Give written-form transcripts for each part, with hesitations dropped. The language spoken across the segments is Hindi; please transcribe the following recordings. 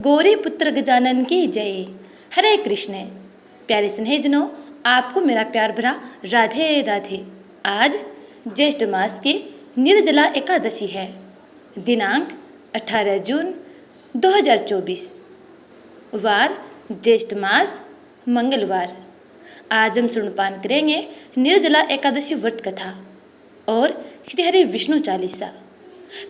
गौरी पुत्र गजानन की जय। हरे कृष्ण। प्यारे स्नेहजनों, आपको मेरा प्यार भरा राधे राधे। आज ज्येष्ठ मास की निर्जला एकादशी है। दिनांक 18 जून 2024। वार ज्येष्ठ मास मंगलवार। आज हम सुनपान करेंगे निर्जला एकादशी व्रत कथा और श्री हरि विष्णु चालीसा।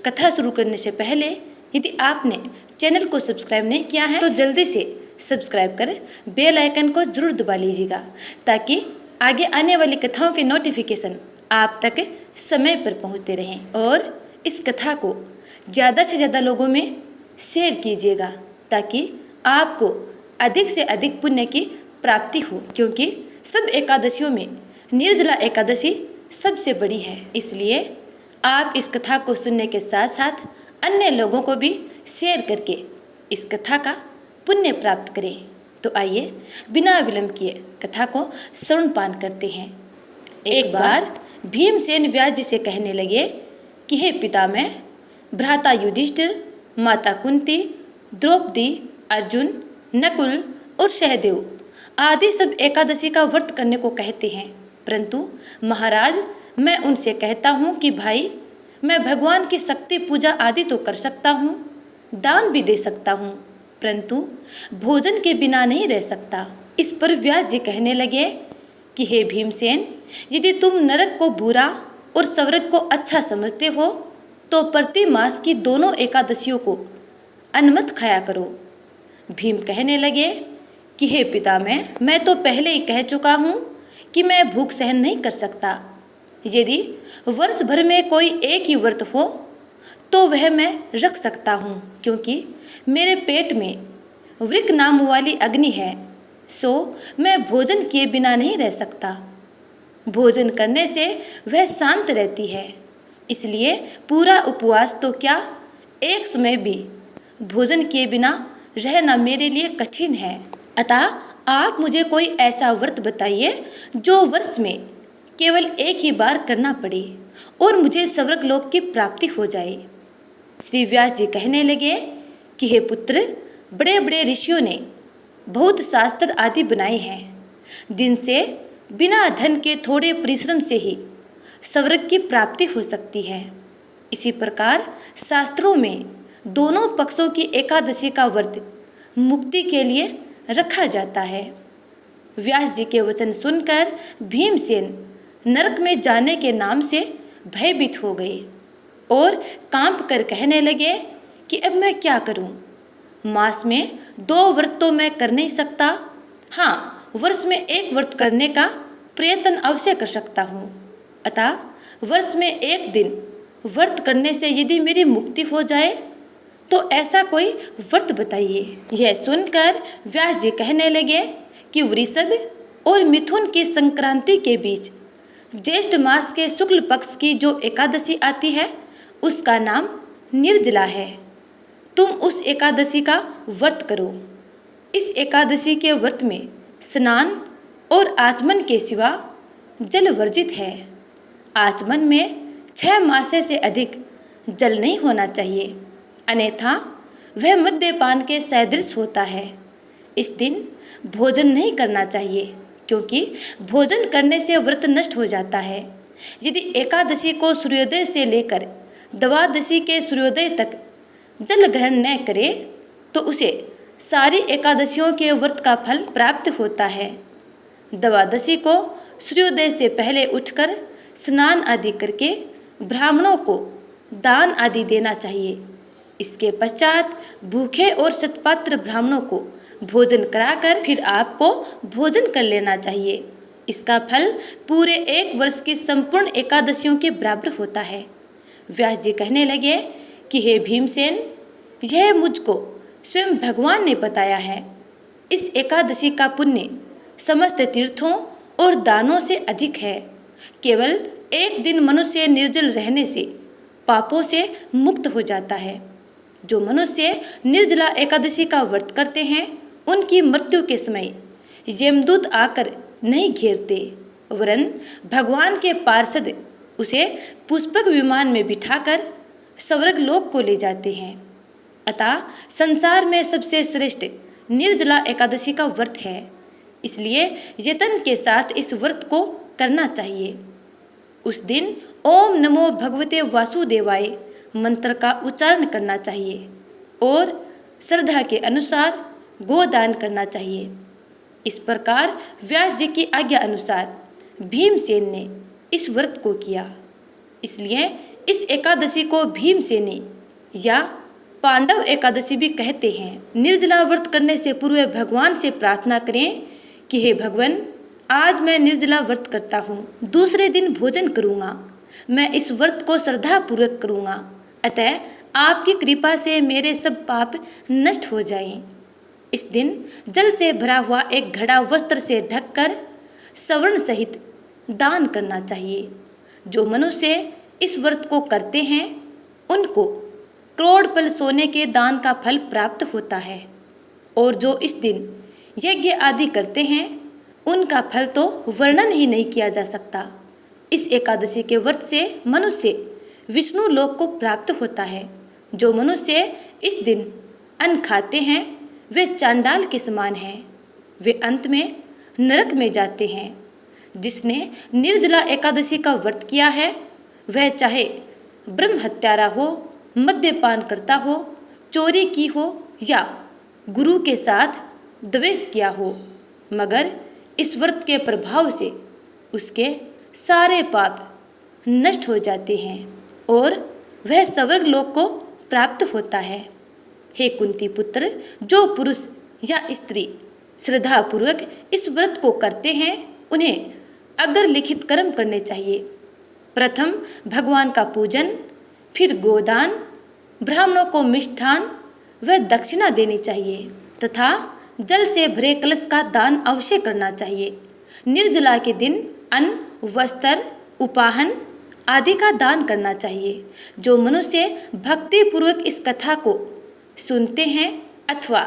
कथा शुरू करने से पहले यदि आपने चैनल को सब्सक्राइब नहीं किया है तो जल्दी से सब्सक्राइब कर बेल आइकन को जरूर दबा लीजिएगा, ताकि आगे आने वाली कथाओं के नोटिफिकेशन आप तक समय पर पहुंचते रहें। और इस कथा को ज़्यादा से ज़्यादा लोगों में शेयर कीजिएगा, ताकि आपको अधिक से अधिक पुण्य की प्राप्ति हो, क्योंकि सब एकादशियों में निर्जला एकादशी सबसे बड़ी है। इसलिए आप इस कथा को सुनने के साथ साथ अन्य लोगों को भी शेयर करके इस कथा का पुण्य प्राप्त करें। तो आइए बिना विलंब किए कथा को श्रवणपान करते हैं। एक बार भीमसेन व्यास जी से कहने लगे कि हे पितामह, भ्राता युधिष्ठिर, माता कुंती, द्रौपदी, अर्जुन, नकुल और सहदेव आदि सब एकादशी का व्रत करने को कहते हैं, परंतु महाराज मैं उनसे कहता हूँ कि भाई, मैं भगवान की शक्ति पूजा आदि तो कर सकता हूँ, दान भी दे सकता हूँ, परंतु भोजन के बिना नहीं रह सकता। इस पर व्यास जी कहने लगे कि हे भीमसेन, यदि तुम नरक को बुरा और स्वर्ग को अच्छा समझते हो तो प्रति मास की दोनों एकादशियों को अनमत खाया करो। भीम कहने लगे कि हे पितामह, मैं तो पहले ही कह चुका हूँ कि मैं भूख सहन नहीं कर सकता। यदि वर्ष भर में कोई एक ही व्रत हो तो वह मैं रख सकता हूँ, क्योंकि मेरे पेट में वृक नाम वाली अग्नि है, सो मैं भोजन किए बिना नहीं रह सकता। भोजन करने से वह शांत रहती है, इसलिए पूरा उपवास तो क्या, एक समय भी भोजन किए बिना रहना मेरे लिए कठिन है। अतः आप मुझे कोई ऐसा व्रत बताइए जो वर्ष में केवल एक ही बार करना पड़े और मुझे स्वर्ग लोक की प्राप्ति हो जाए। श्री व्यास जी कहने लगे कि हे पुत्र, बड़े बड़े ऋषियों ने बहुत शास्त्र आदि बनाए हैं, जिनसे बिना धन के थोड़े परिश्रम से ही स्वर्ग की प्राप्ति हो सकती है। इसी प्रकार शास्त्रों में दोनों पक्षों की एकादशी का व्रत मुक्ति के लिए रखा जाता है। व्यास जी के वचन सुनकर भीमसेन नरक में जाने के नाम से भयभीत हो गए और कांप कर कहने लगे कि अब मैं क्या करूं? मास में 2 व्रत तो मैं कर नहीं सकता, हाँ वर्ष में एक व्रत करने का प्रयत्न अवश्य कर सकता हूँ। अतः वर्ष में एक दिन व्रत करने से यदि मेरी मुक्ति हो जाए तो ऐसा कोई व्रत बताइए। यह सुनकर व्यास जी कहने लगे कि वृषभ और मिथुन की संक्रांति के बीच ज्येष्ठ मास के शुक्ल पक्ष की जो एकादशी आती है उसका नाम निर्जला है। तुम उस एकादशी का व्रत करो। इस एकादशी के व्रत में स्नान और आचमन के सिवा जल वर्जित है। आचमन में 6 मासे से अधिक जल नहीं होना चाहिए, अन्यथा वह मद्यपान के सदृश होता है। इस दिन भोजन नहीं करना चाहिए, क्योंकि भोजन करने से व्रत नष्ट हो जाता है। यदि एकादशी को सूर्योदय से लेकर द्वादशी के सूर्योदय तक जल ग्रहण न करे तो उसे सारी एकादशियों के व्रत का फल प्राप्त होता है। द्वादशी को सूर्योदय से पहले उठकर स्नान आदि करके ब्राह्मणों को दान आदि देना चाहिए। इसके पश्चात भूखे और सत्पात्र ब्राह्मणों को भोजन कराकर फिर आपको भोजन कर लेना चाहिए। इसका फल पूरे एक वर्ष की संपूर्ण एकादशियों के बराबर होता है। व्यास जी कहने लगे कि हे भीमसेन, यह मुझको स्वयं भगवान ने बताया है। इस एकादशी का पुण्य समस्त तीर्थों और दानों से अधिक है। केवल एक दिन मनुष्य निर्जल रहने से पापों से मुक्त हो जाता है। जो मनुष्य निर्जला एकादशी का व्रत करते हैं उनकी मृत्यु के समय यमदूत आकर नहीं घेरते, वरन भगवान के पार्षद उसे पुष्पक विमान में बिठाकर स्वर्ग लोक को ले जाते हैं। अतः संसार में सबसे श्रेष्ठ निर्जला एकादशी का व्रत है, इसलिए यत्न के साथ इस व्रत को करना चाहिए। उस दिन ओम नमो भगवते वासुदेवाय मंत्र का उच्चारण करना चाहिए और श्रद्धा के अनुसार गोदान करना चाहिए। इस प्रकार व्यास जी की आज्ञा अनुसार भीमसेन ने इस व्रत को किया, इसलिए इस एकादशी को भीमसेनी या पांडव एकादशी भी कहते हैं। निर्जला व्रत करने से पूर्व भगवान से प्रार्थना करें कि हे भगवान, आज मैं निर्जला व्रत करता हूँ, दूसरे दिन भोजन करूँगा, मैं इस व्रत को श्रद्धापूर्वक करूँगा, अतः आपकी कृपा से मेरे सब पाप नष्ट हो जाएं। इस दिन जल से भरा हुआ एक घड़ा वस्त्र से ढककर सवर्ण सहित दान करना चाहिए। जो मनुष्य इस व्रत को करते हैं उनको करोड़पल सोने के दान का फल प्राप्त होता है, और जो इस दिन यज्ञ आदि करते हैं उनका फल तो वर्णन ही नहीं किया जा सकता। इस एकादशी के व्रत से मनुष्य विष्णु लोक को प्राप्त होता है। जो मनुष्य इस दिन अन्न खाते हैं वे चांडाल के समान हैं, वे अंत में नरक में जाते हैं। जिसने निर्जला एकादशी का व्रत किया है वह चाहे ब्रह्म हत्यारा हो, मद्यपान करता हो, चोरी की हो या गुरु के साथ द्वेष किया हो, मगर इस व्रत के प्रभाव से उसके सारे पाप नष्ट हो जाते हैं और वह स्वर्ग लोक को प्राप्त होता है। हे कुंती पुत्र, जो पुरुष या स्त्री श्रद्धापूर्वक इस व्रत को करते हैं उन्हें अगर लिखित कर्म करने चाहिए। प्रथम भगवान का पूजन, फिर गोदान, ब्राह्मणों को मिष्ठान व दक्षिणा देनी चाहिए तथा जल से भरे कलश का दान अवश्य करना चाहिए। निर्जला के दिन अन्न, वस्त्र, उपाहन आदि का दान करना चाहिए। जो मनुष्य भक्ति पूर्वक इस कथा को सुनते हैं अथवा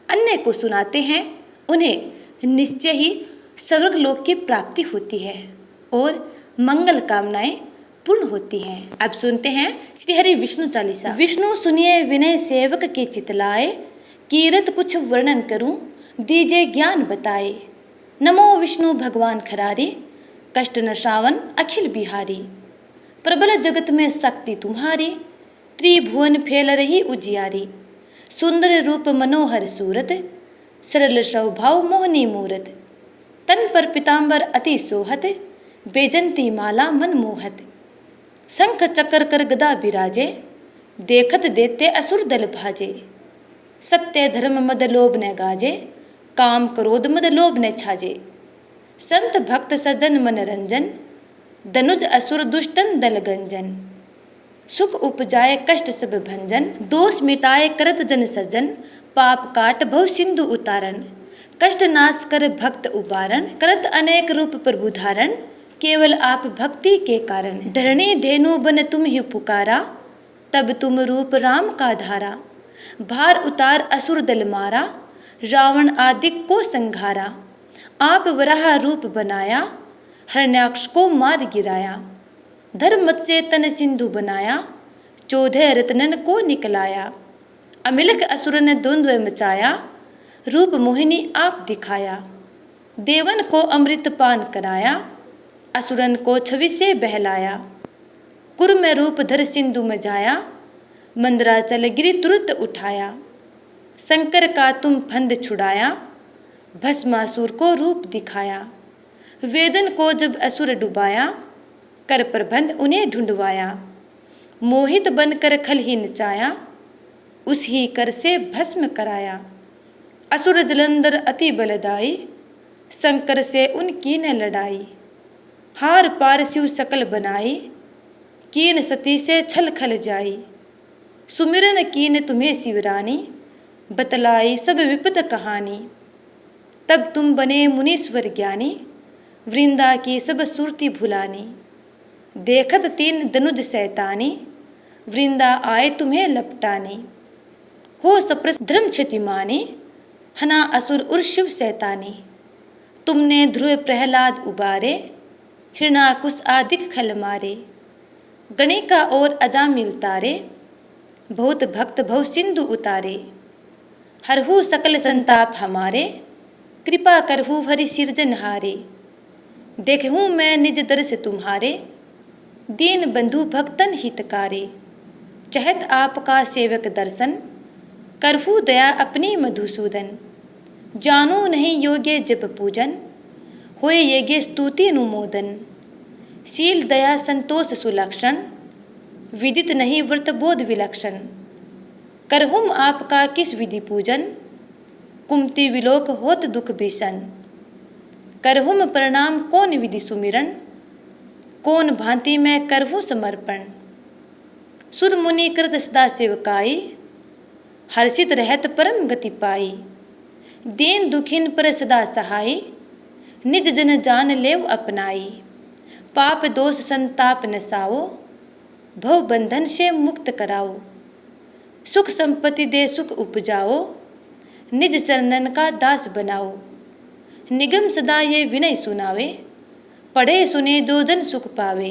अन्य को सुनाते हैं उन्हें निश्चय ही स्वर्ग लोक की प्राप्ति होती है और मंगल कामनाएं पूर्ण होती हैं। अब सुनते हैं श्री हरि विष्णु चालीसा। विष्णु सुनिए विनय सेवक के चितलाए, कीरत कुछ वर्णन करूं दीजे ज्ञान बताए। नमो विष्णु भगवान खरारी, कष्ट न श्रावण अखिल बिहारी। प्रबल जगत में शक्ति तुम्हारी, त्रिभुवन फैल रही उजियारी। सुंदर रूप मनोहर सूरत, सरल स्वभाव मोहनी मूरत। तन पर पीताम्बर अति सोहत, बेजंती माला मन मोहत। शंख चक्र कर गदा बिराजे, देखत देते असुर दल भाजे। सत्य धर्म मद लोभ न गाजे, काम क्रोध मद लोभ न छाजे। संत भक्त सज्जन मनरंजन, दनुज असुर दुष्टन दल गंजन। सुख उपजाए कष्ट सब भंजन, दोष मिटाए करत जन सज्जन। पाप काट बहु सिंधु उतारण, कष्ट नाश कर भक्त उबारण। करत अनेक रूप प्रभु धारण, केवल आप भक्ति के कारण। धरणी धेनु बन तुम ही पुकारा, तब तुम रूप राम का धारा। भार उतार असुर दल मारा, रावण आदि को संघारा। आप वराह रूप बनाया, हरण्याक्ष को मार गिराया। धर्मत से तन सिंधु बनाया, 14 रत्नन को निकलाया। अमिलक असुर ने द्वंद्व मचाया, रूप मोहिनी आप दिखाया। देवन को अमृत पान कराया, असुरन को छवि से बहलाया। कुर में रूप धर सिंधु में जाया, मंदराचल गिरी तुरंत उठाया। शंकर का तुम फंद छुड़ाया, भस्मासुर को रूप दिखाया। वेदन को जब असुर डुबाया, कर प्रबंध उन्हें ढूंढवाया। मोहित बनकर खल ही नचाया, उस ही कर से भस्म कराया। असुर जलंधर अति बलदाई, शंकर से उनकी न लड़ाई। हार पार शिव सकल बनाई, कीन सती से छल खल जाई। सुमिरन कीन तुम्हें शिवरानी, बतलाई सब विपद कहानी। तब तुम बने मुनीश्वर ज्ञानी, वृंदा की सब सुरती भुलानी। देखत तीन दनुज सैतानी, वृंदा आए तुम्हें लपटानी। हो सप्रस धर्म क्षति मानी, हना असुर उर शिव सैतानी। तुमने ध्रुव प्रहलाद उबारे, हिरणाकुश आदिक खल मारे। गणिका और अजामिल तारे, बहुत भक्त भव सिंधु उतारे। हरहु सकल संताप हमारे, कृपा करहु हरि सिरजनहारे। देखहूँ मैं निज दर्श तुम्हारे, दीन बंधु भक्तन हितकारे। चहत आपका सेवक दर्शन, करहु दया अपनी मधुसूदन। जानू नहीं योग्य जप पूजन, होए यज्ञ स्तुति अनुमोदन। शील दया संतोष सुलक्षण, विदित नहीं व्रत बोध विलक्षण। करहुम आपका किस विधि पूजन, कुमति विलोक होत दुख भीषण। करहुम प्रणाम कौन विधि सुमिरन, कौन भांति मैं करहूँ समर्पण। सुर मुनि कृत सदा सेवकाई, हर्षित रहत परम गति पाई। दीन दुखिन पर सदा सहाय, निज जन जान लेव अपनाई। पाप दोष संताप नसाओ, भव बंधन से मुक्त कराओ। सुख संपत्ति दे सुख उपजाओ, निज चरणन का दास बनाओ। निगम सदा ये विनय सुनावे, पढ़े सुने दो जन सुख पावे।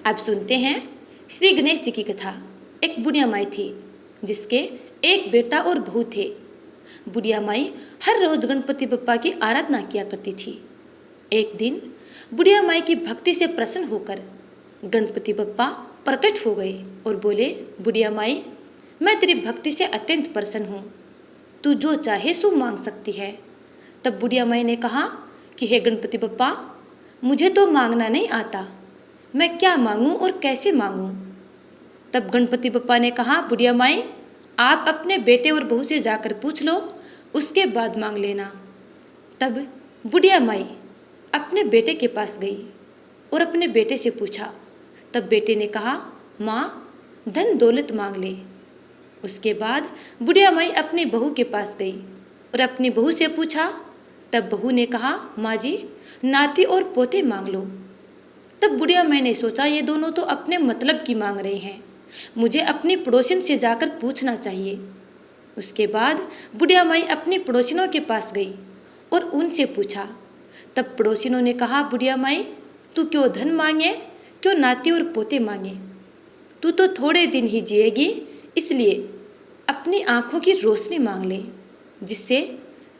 अब सुनते हैं श्री गणेश जी की कथा। एक बुढ़िया माई थी जिसके एक बेटा और बहू थे। बुढ़िया माई हर रोज गणपति बप्पा की आराधना किया करती थी। एक दिन बुढ़िया माई की भक्ति से प्रसन्न होकर गणपति बप्पा प्रकट हो गए और बोले, बुढ़िया माई, मैं तेरी भक्ति से अत्यंत प्रसन्न हूँ, तू जो चाहे सो मांग सकती है। तब बुढ़िया माई ने कहा कि हे गणपति बप्पा, मुझे तो मांगना नहीं आता, मैं क्या मांगूं और कैसे मांगूं। तब गणपति बप्पा ने कहा, बुढ़िया माई, आप अपने बेटे और बहू से जाकर पूछ लो, उसके बाद मांग लेना। तब बुढ़िया माई अपने बेटे के पास गई और अपने बेटे से पूछा। तब बेटे ने कहा, माँ, धन दौलत मांग ले। उसके बाद बुढ़िया माई अपनी बहू के पास गई और अपनी बहू से पूछा। तब बहू ने कहा, माँ जी, नाती और पोते मांग लो। तब बुढ़िया माई ने सोचा, ये दोनों तो अपने मतलब की मांग रहे हैं, मुझे अपनी पड़ोसिन से जाकर पूछना चाहिए। उसके बाद बुढ़िया माई अपनी पड़ोसिनों के पास गई और उनसे पूछा। तब पड़ोसिनों ने कहा, बुढ़िया माई, तू क्यों धन मांगे, क्यों नाती और पोते मांगे, तू तो थोड़े दिन ही जिएगी, इसलिए अपनी आँखों की रोशनी मांग ले, जिससे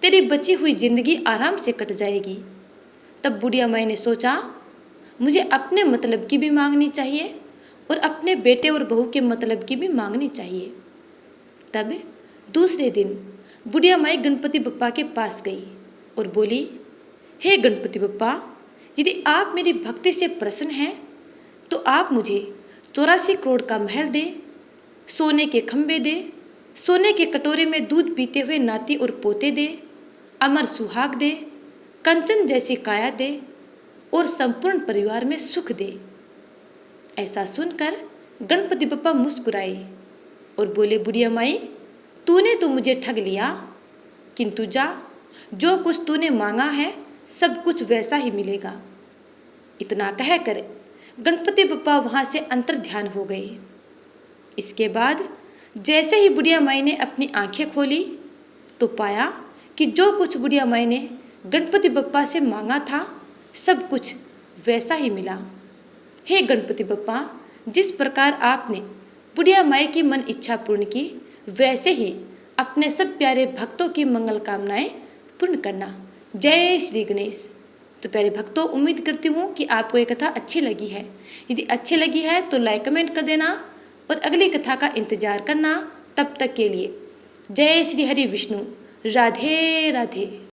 तेरी बची हुई जिंदगी आराम से कट जाएगी। तब बुढ़िया माई ने सोचा, मुझे अपने मतलब की भी मांगनी चाहिए और अपने बेटे और बहू के मतलब की भी मांगनी चाहिए। तब दूसरे दिन बुढ़िया माई गणपति बप्पा के पास गई और बोली, हे गणपति बप्पा, यदि आप मेरी भक्ति से प्रसन्न हैं तो आप मुझे 84 करोड़ का महल दे, सोने के खंभे दे, सोने के कटोरे में दूध पीते हुए नाती और पोते दे, अमर सुहाग दे, कंचन जैसी काया दे और संपूर्ण परिवार में सुख दे। ऐसा सुनकर गणपति बप्पा मुस्कुराए और बोले, बुढ़िया माई, तूने तो मुझे ठग लिया, किंतु जा, जो कुछ तूने मांगा है सब कुछ वैसा ही मिलेगा। इतना कहकर गणपति बप्पा वहाँ से अंतर ध्यान हो गए। इसके बाद जैसे ही बुढ़िया माई ने अपनी आंखें खोली तो पाया कि जो कुछ बुढ़िया माई ने गणपति बप्पा से मांगा था सब कुछ वैसा ही मिला। हे गणपति बप्पा, जिस प्रकार आपने बुढ़िया माई की मन इच्छा पूर्ण की, वैसे ही अपने सब प्यारे भक्तों की मंगल कामनाएं पूर्ण करना। जय श्री गणेश। तो प्यारे भक्तों, उम्मीद करती हूँ कि आपको ये कथा अच्छी लगी है। यदि अच्छी लगी है तो लाइक कमेंट कर देना और अगली कथा का इंतजार करना। तब तक के लिए जय श्री हरि विष्णु। राधे राधे।